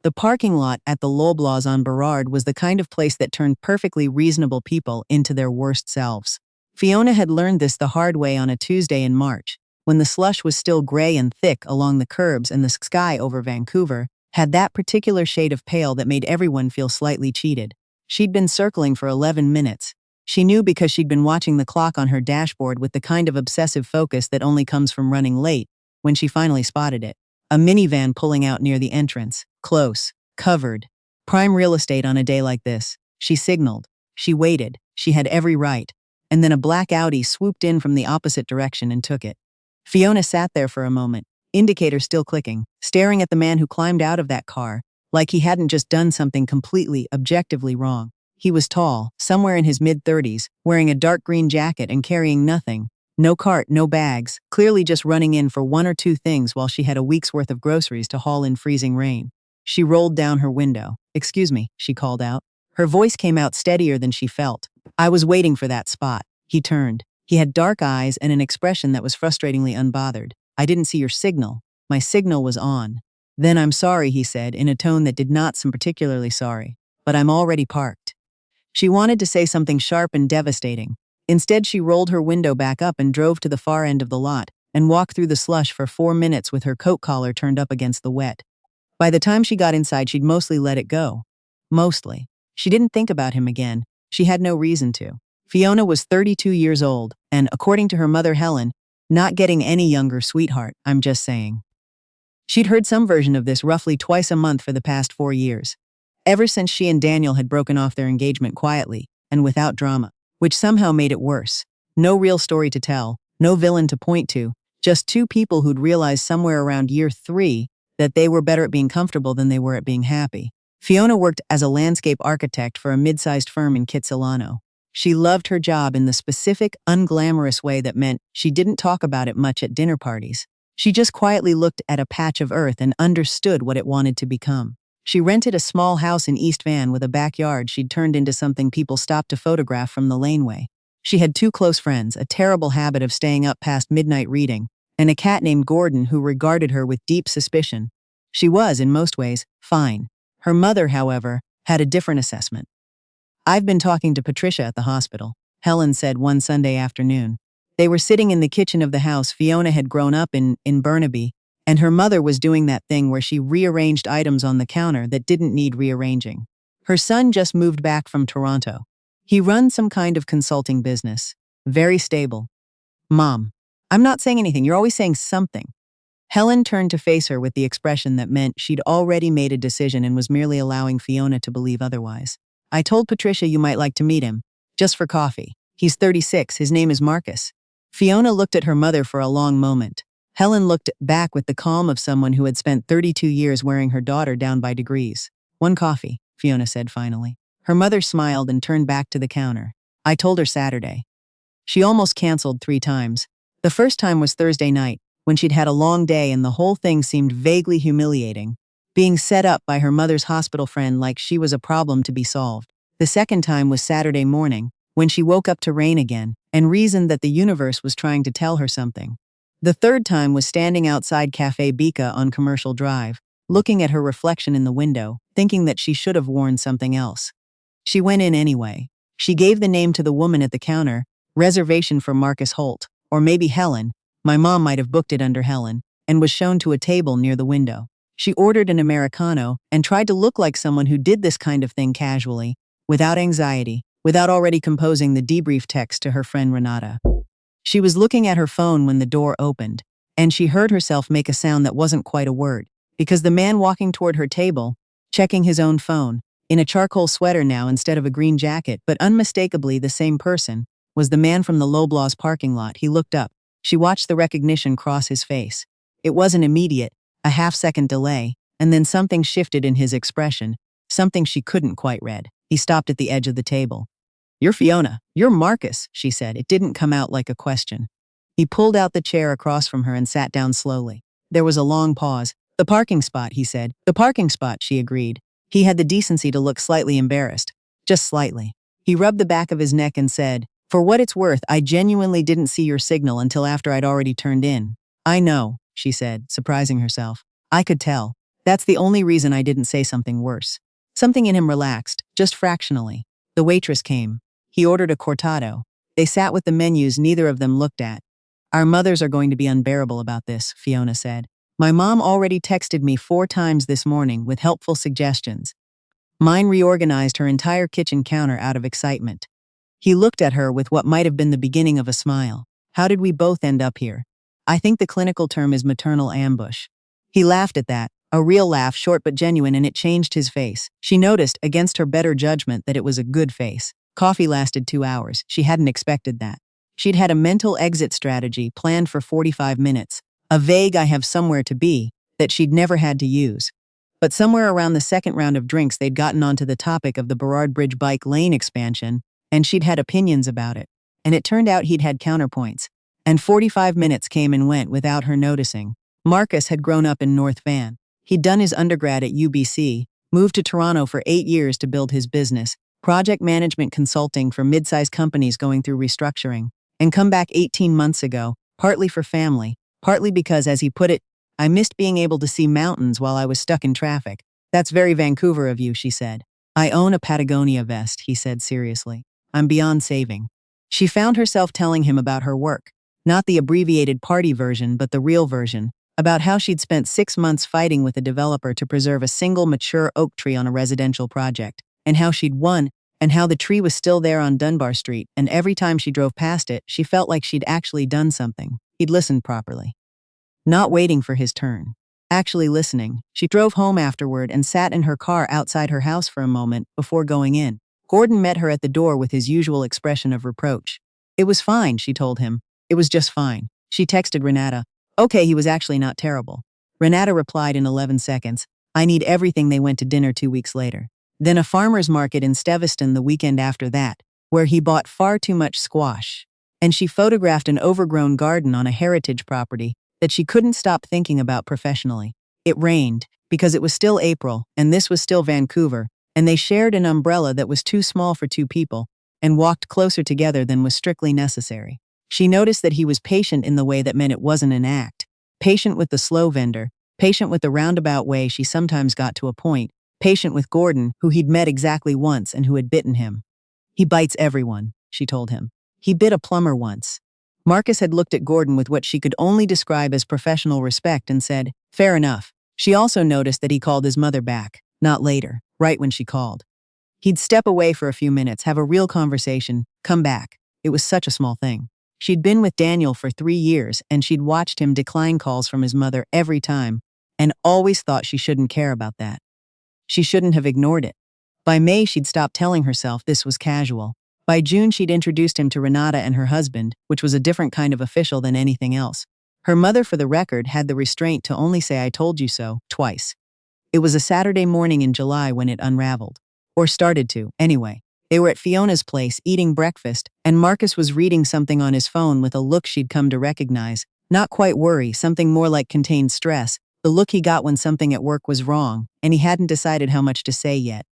The parking lot at the Loblaws on Burrard was the kind of place that turned perfectly reasonable people into their worst selves. Fiona had learned this the hard way on a Tuesday in March, when the slush was still gray and thick along the curbs and the sky over Vancouver had that particular shade of pale that made everyone feel slightly cheated. She'd been circling for 11 minutes. She knew because she'd been watching the clock on her dashboard with the kind of obsessive focus that only comes from running late, when she finally spotted it. A minivan pulling out near the entrance. Close. Covered. Prime real estate on a day like this. She signaled. She waited. She had every right. And then a black Audi swooped in from the opposite direction and took it. Fiona sat there for a moment, indicator still clicking, staring at the man who climbed out of that car, like he hadn't just done something completely, objectively wrong. He was tall, somewhere in his mid-30s, wearing a dark green jacket and carrying nothing. No cart, no bags, clearly just running in for one or two things while she had a week's worth of groceries to haul in freezing rain. She rolled down her window. "Excuse me," she called out. Her voice came out steadier than she felt. "I was waiting for that spot." He turned. He had dark eyes and an expression that was frustratingly unbothered. "I didn't see your signal. My signal was on." "Then I'm sorry," he said, in a tone that did not sound particularly sorry. "But I'm already parked." She wanted to say something sharp and devastating. Instead, she rolled her window back up and drove to the far end of the lot and walked through the slush for 4 minutes with her coat collar turned up against the wet. By the time she got inside, she'd mostly let it go. Mostly. She didn't think about him again. She had no reason to. Fiona was 32 years old, and, according to her mother Helen, not getting any younger, sweetheart, I'm just saying. She'd heard some version of this roughly twice a month for the past 4 years. Ever since she and Daniel had broken off their engagement quietly, and without drama. Which somehow made it worse. No real story to tell, no villain to point to, just two people who'd realized somewhere around year 3 that they were better at being comfortable than they were at being happy. Fiona worked as a landscape architect for a mid-sized firm in Kitsilano. She loved her job in the specific, unglamorous way that meant she didn't talk about it much at dinner parties. She just quietly looked at a patch of earth and understood what it wanted to become. She rented a small house in East Van with a backyard she'd turned into something people stopped to photograph from the laneway. She had 2 close friends, a terrible habit of staying up past midnight reading, and a cat named Gordon who regarded her with deep suspicion. She was, in most ways, fine. Her mother, however, had a different assessment. "I've been talking to Patricia at the hospital," Helen said one Sunday afternoon. They were sitting in the kitchen of the house Fiona had grown up in Burnaby, and her mother was doing that thing where she rearranged items on the counter that didn't need rearranging. Her son just moved back from Toronto. He runs some kind of consulting business. Very stable. "Mom, I'm not saying anything. You're always saying something." Helen turned to face her with the expression that meant she'd already made a decision and was merely allowing Fiona to believe otherwise. "I told Patricia you might like to meet him. Just for coffee. He's 36. His name is Marcus." Fiona looked at her mother for a long moment. Helen looked back with the calm of someone who had spent 32 years wearing her daughter down by degrees. "1 coffee, Fiona said finally. Her mother smiled and turned back to the counter. "I told her Saturday." She almost canceled 3 times. The first time was Thursday night, when she'd had a long day and the whole thing seemed vaguely humiliating. Being set up by her mother's hospital friend like she was a problem to be solved. The second time was Saturday morning, when she woke up to rain again, and reasoned that the universe was trying to tell her something. The third time was standing outside Café Bika on Commercial Drive, looking at her reflection in the window, thinking that she should have worn something else. She went in anyway. She gave the name to the woman at the counter, reservation for Marcus Holt, or maybe Helen, my mom might have booked it under Helen, and was shown to a table near the window. She ordered an Americano and tried to look like someone who did this kind of thing casually, without anxiety, without already composing the debrief text to her friend Renata. She was looking at her phone when the door opened, and she heard herself make a sound that wasn't quite a word, because the man walking toward her table, checking his own phone, in a charcoal sweater now instead of a green jacket, but unmistakably the same person, was the man from the Loblaws parking lot. He looked up. She watched the recognition cross his face. It wasn't immediate, a half-second delay, and then something shifted in his expression, something she couldn't quite read. He stopped at the edge of the table. "You're Fiona. You're Marcus," she said. It didn't come out like a question. He pulled out the chair across from her and sat down slowly. There was a long pause. "The parking spot," he said. "The parking spot," she agreed. He had the decency to look slightly embarrassed. Just slightly. He rubbed the back of his neck and said, "For what it's worth, I genuinely didn't see your signal until after I'd already turned in." "I know," she said, surprising herself. "I could tell. That's the only reason I didn't say something worse. Something in him relaxed, just fractionally. The waitress came. He ordered a cortado. They sat with the menus neither of them looked at. Our mothers are going to be unbearable about this, Fiona said. My mom already texted me 4 times this morning with helpful suggestions. Mine reorganized her entire kitchen counter out of excitement. He looked at her with what might have been the beginning of a smile. How did we both end up here? I think the clinical term is maternal ambush. He laughed at that, a real laugh, short but genuine, and it changed his face. She noticed, against her better judgment, that it was a good face. Coffee lasted 2 hours. She hadn't expected that. She'd had a mental exit strategy planned for 45 minutes, a vague "I have somewhere to be" that she'd never had to use. But somewhere around the second round of drinks, they'd gotten onto the topic of the Burrard Bridge bike lane expansion, and she'd had opinions about it. And it turned out he'd had counterpoints. And 45 minutes came and went without her noticing. Marcus had grown up in North Van. He'd done his undergrad at UBC, moved to Toronto for 8 years to build his business, project management consulting for mid-sized companies going through restructuring, and come back 18 months ago, partly for family, partly because, as he put it, I missed being able to see mountains while I was stuck in traffic. That's very Vancouver of you, she said. I own a Patagonia vest, he said seriously. I'm beyond saving. She found herself telling him about her work, not the abbreviated party version, but the real version, about how she'd spent 6 months fighting with a developer to preserve a single mature oak tree on a residential project, and how she'd won, and how the tree was still there on Dunbar Street, and every time she drove past it, she felt like she'd actually done something. He'd listened properly. Not waiting for his turn. Actually listening. She drove home afterward and sat in her car outside her house for a moment before going in. Gordon met her at the door with his usual expression of reproach. It was fine, she told him. It was just fine. She texted Renata. Okay, he was actually not terrible. Renata replied in 11 seconds. I need everything. They went to dinner 2 weeks later. Then a farmer's market in Steveston the weekend after that, where he bought far too much squash. And she photographed an overgrown garden on a heritage property that she couldn't stop thinking about professionally. It rained, because it was still April, and this was still Vancouver, and they shared an umbrella that was too small for 2 people, and walked closer together than was strictly necessary. She noticed that he was patient in the way that meant it wasn't an act. Patient with the slow vendor, patient with the roundabout way she sometimes got to a point, patient with Gordon, who he'd met exactly once and who had bitten him. He bites everyone, she told him. He bit a plumber once. Marcus had looked at Gordon with what she could only describe as professional respect and said, fair enough. She also noticed that he called his mother back, not later, right when she called. He'd step away for a few minutes, have a real conversation, come back. It was such a small thing. She'd been with Daniel for 3 years, and she'd watched him decline calls from his mother every time, and always thought she shouldn't care about that. She shouldn't have ignored it. By May, she'd stopped telling herself this was casual. By June, she'd introduced him to Renata and her husband, which was a different kind of official than anything else. Her mother, for the record, had the restraint to only say "I told you so" twice. It was a Saturday morning in July when it unraveled. Or started to, anyway. They were at Fiona's place eating breakfast, and Marcus was reading something on his phone with a look she'd come to recognize. Not quite worry, something more like contained stress, the look he got when something at work was wrong, and he hadn't decided how much to say yet.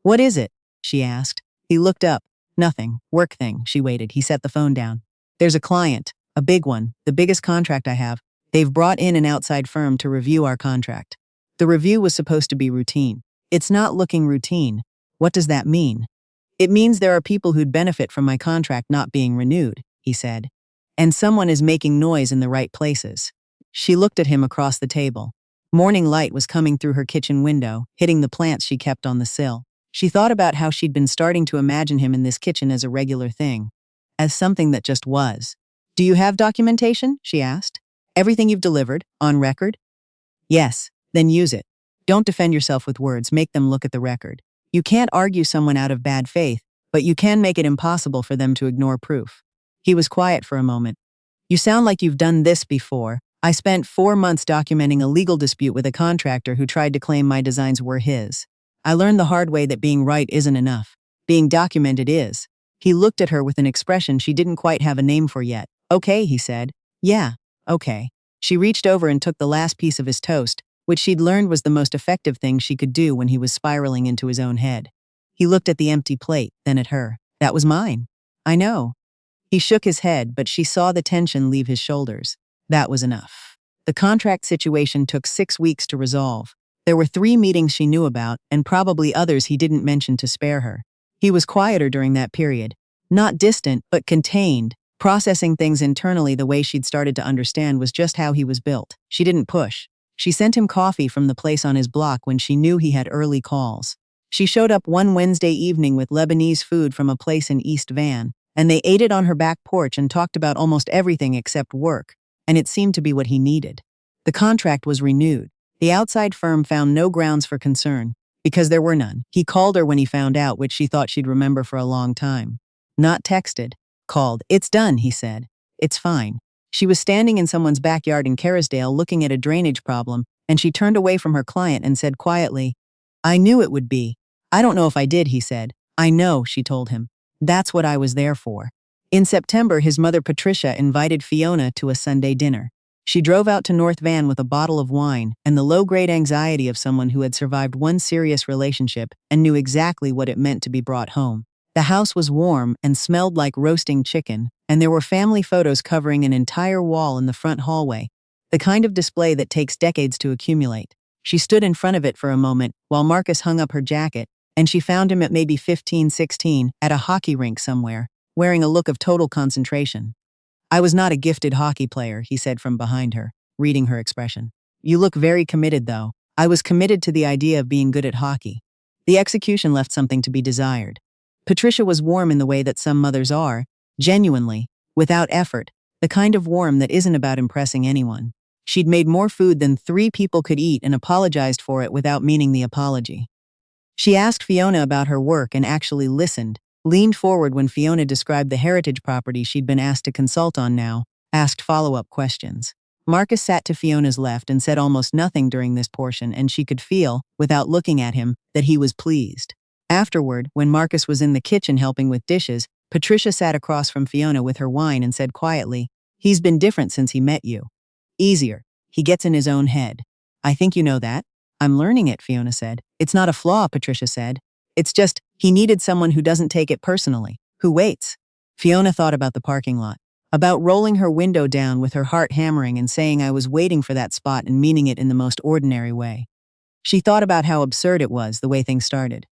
What is it? She asked. He looked up. Nothing. Work thing. She waited. He set the phone down. There's a client. A big one. The biggest contract I have. They've brought in an outside firm to review our contract. The review was supposed to be routine. It's not looking routine. What does that mean? It means there are people who'd benefit from my contract not being renewed, he said. And someone is making noise in the right places. She looked at him across the table. Morning light was coming through her kitchen window, hitting the plants she kept on the sill. She thought about how she'd been starting to imagine him in this kitchen as a regular thing, as something that just was. Do you have documentation? She asked. Everything you've delivered, on record? Yes, then use it. Don't defend yourself with words, make them look at the record. You can't argue someone out of bad faith, but you can make it impossible for them to ignore proof. He was quiet for a moment. You sound like you've done this before. I spent 4 months documenting a legal dispute with a contractor who tried to claim my designs were his. I learned the hard way that being right isn't enough. Being documented is. He looked at her with an expression she didn't quite have a name for yet. Okay, he said. Yeah, okay. She reached over and took the last piece of his toast, which she'd learned was the most effective thing she could do when he was spiraling into his own head. He looked at the empty plate, then at her. That was mine. I know. He shook his head, but she saw the tension leave his shoulders. That was enough. The contract situation took 6 weeks to resolve. There were 3 meetings she knew about, and probably others he didn't mention to spare her. He was quieter during that period. Not distant, but contained, processing things internally the way she'd started to understand was just how he was built. She didn't push. She sent him coffee from the place on his block when she knew he had early calls. She showed up one Wednesday evening with Lebanese food from a place in East Van, and they ate it on her back porch and talked about almost everything except work, and it seemed to be what he needed. The contract was renewed. The outside firm found no grounds for concern, because there were none. He called her when he found out, which she thought she'd remember for a long time. Not texted. Called. "It's done," he said. "It's fine." She was standing in someone's backyard in Kerrisdale looking at a drainage problem, and she turned away from her client and said quietly, "I knew it would be." "I don't know if I did," he said. "I know," she told him. "That's what I was there for." In September, his mother Patricia invited Fiona to a Sunday dinner. She drove out to North Van with a bottle of wine and the low-grade anxiety of someone who had survived one serious relationship and knew exactly what it meant to be brought home. The house was warm and smelled like roasting chicken, and there were family photos covering an entire wall in the front hallway, the kind of display that takes decades to accumulate. She stood in front of it for a moment while Marcus hung up her jacket, and she found him at maybe 15, 16, at a hockey rink somewhere, wearing a look of total concentration. "I was not a gifted hockey player," he said from behind her, reading her expression. "You look very committed, though." "I was committed to the idea of being good at hockey." The execution left something to be desired. Patricia was warm in the way that some mothers are, genuinely, without effort, the kind of warm that isn't about impressing anyone. She'd made more food than 3 people could eat and apologized for it without meaning the apology. She asked Fiona about her work and actually listened, leaned forward when Fiona described the heritage property she'd been asked to consult on now, asked follow-up questions. Marcus sat to Fiona's left and said almost nothing during this portion, and she could feel, without looking at him, that he was pleased. Afterward, when Marcus was in the kitchen helping with dishes, Patricia sat across from Fiona with her wine and said quietly, "He's been different since he met you. Easier. He gets in his own head. I think you know that." "I'm learning it," Fiona said. "It's not a flaw," Patricia said. "It's just, he needed someone who doesn't take it personally, who waits." Fiona thought about the parking lot, about rolling her window down with her heart hammering and saying I was waiting for that spot and meaning it in the most ordinary way. She thought about how absurd it was, the way things started.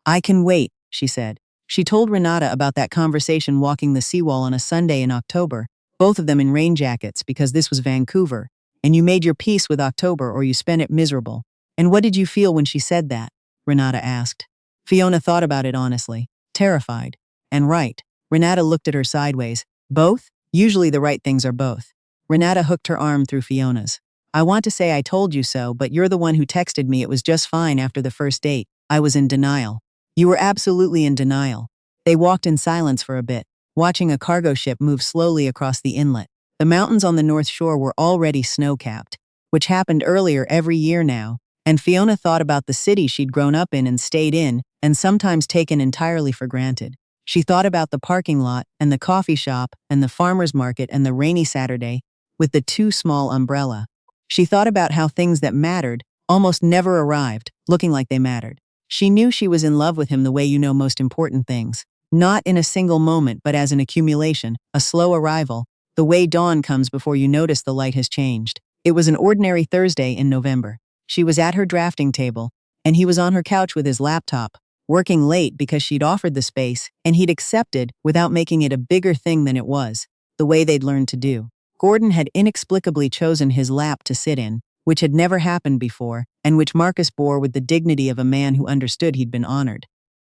"I can wait," she said. She told Renata about that conversation walking the seawall on a Sunday in October, both of them in rain jackets because this was Vancouver, and you made your peace with October or you spent it miserable. "And what did you feel when she said that?" Renata asked. Fiona thought about it honestly. Terrified. And right. Renata looked at her sideways. "Both? Usually the right things are both." Renata hooked her arm through Fiona's. "I want to say I told you so, but you're the one who texted me it was just fine after the first date. I was in denial." "You were absolutely in denial." They walked in silence for a bit, watching a cargo ship move slowly across the inlet. The mountains on the north shore were already snow-capped, which happened earlier every year now, and Fiona thought about the city she'd grown up in and stayed in, and sometimes taken entirely for granted. She thought about the parking lot, and the coffee shop, and the farmer's market, and the rainy Saturday, with the too small umbrella. She thought about how things that mattered almost never arrived, looking like they mattered. She knew she was in love with him the way you know most important things. Not in a single moment, but as an accumulation, a slow arrival, the way dawn comes before you notice the light has changed. It was an ordinary Thursday in November. She was at her drafting table, and he was on her couch with his laptop, working late because she'd offered the space, and he'd accepted without making it a bigger thing than it was, the way they'd learned to do. Gordon had inexplicably chosen his lap to sit in, which had never happened before, and which Marcus bore with the dignity of a man who understood he'd been honored.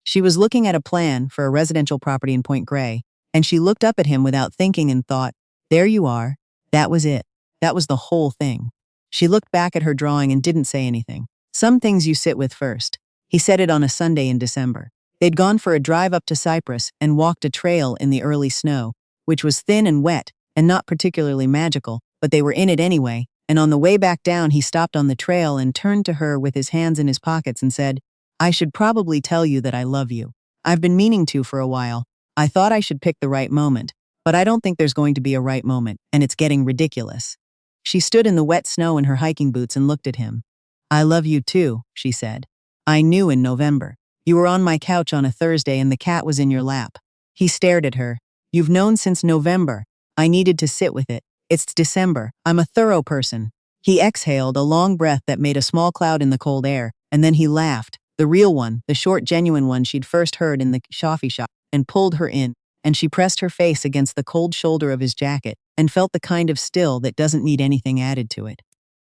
She was looking at a plan for a residential property in Point Grey, and she looked up at him without thinking and thought, there you are. That was it. That was the whole thing. She looked back at her drawing and didn't say anything. "Some things you sit with first." He said it on a Sunday in December. They'd gone for a drive up to Cyprus and walked a trail in the early snow, which was thin and wet and not particularly magical, but they were in it anyway, and on the way back down he stopped on the trail and turned to her with his hands in his pockets and said, "I should probably tell you that I love you. I've been meaning to for a while. I thought I should pick the right moment, but I don't think there's going to be a right moment, and it's getting ridiculous." She stood in the wet snow in her hiking boots and looked at him. "I love you too," she said. "I knew in November. You were on my couch on a Thursday and the cat was in your lap." He stared at her. "You've known since November. I needed to sit with it. It's December. I'm a thorough person." He exhaled a long breath that made a small cloud in the cold air, and then he laughed, the real one, the short, genuine one she'd first heard in the coffee shop, and pulled her in, and she pressed her face against the cold shoulder of his jacket and felt the kind of still that doesn't need anything added to it.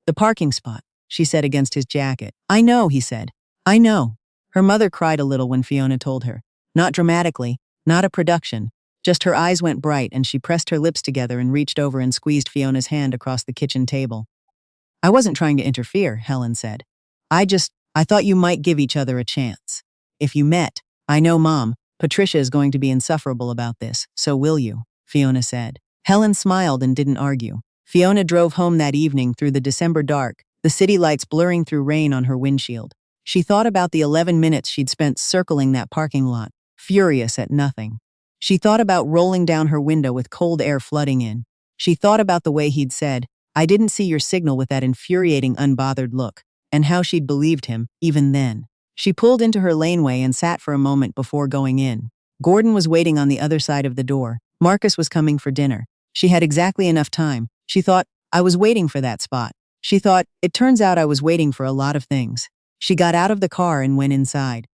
The parking spot, she said against his jacket. I know, he said. I know. Her mother cried a little when Fiona told her. Not dramatically, not a production. Just her eyes went bright and she pressed her lips together and reached over and squeezed Fiona's hand across the kitchen table. I wasn't trying to interfere, Helen said. I thought you might give each other a chance. If you met, I know Mom, Patricia is going to be insufferable about this, so will you? Fiona said. Helen smiled and didn't argue. Fiona drove home that evening through the December dark, the city lights blurring through rain on her windshield. She thought about the 11 minutes she'd spent circling that parking lot, furious at nothing. She thought about rolling down her window with cold air flooding in. She thought about the way he'd said, I didn't see your signal with that infuriating unbothered look, and how she'd believed him, even then. She pulled into her laneway and sat for a moment before going in. Gordon was waiting on the other side of the door. Marcus was coming for dinner. She had exactly enough time. She thought, I was waiting for that spot. She thought, it turns out I was waiting for a lot of things. She got out of the car and went inside.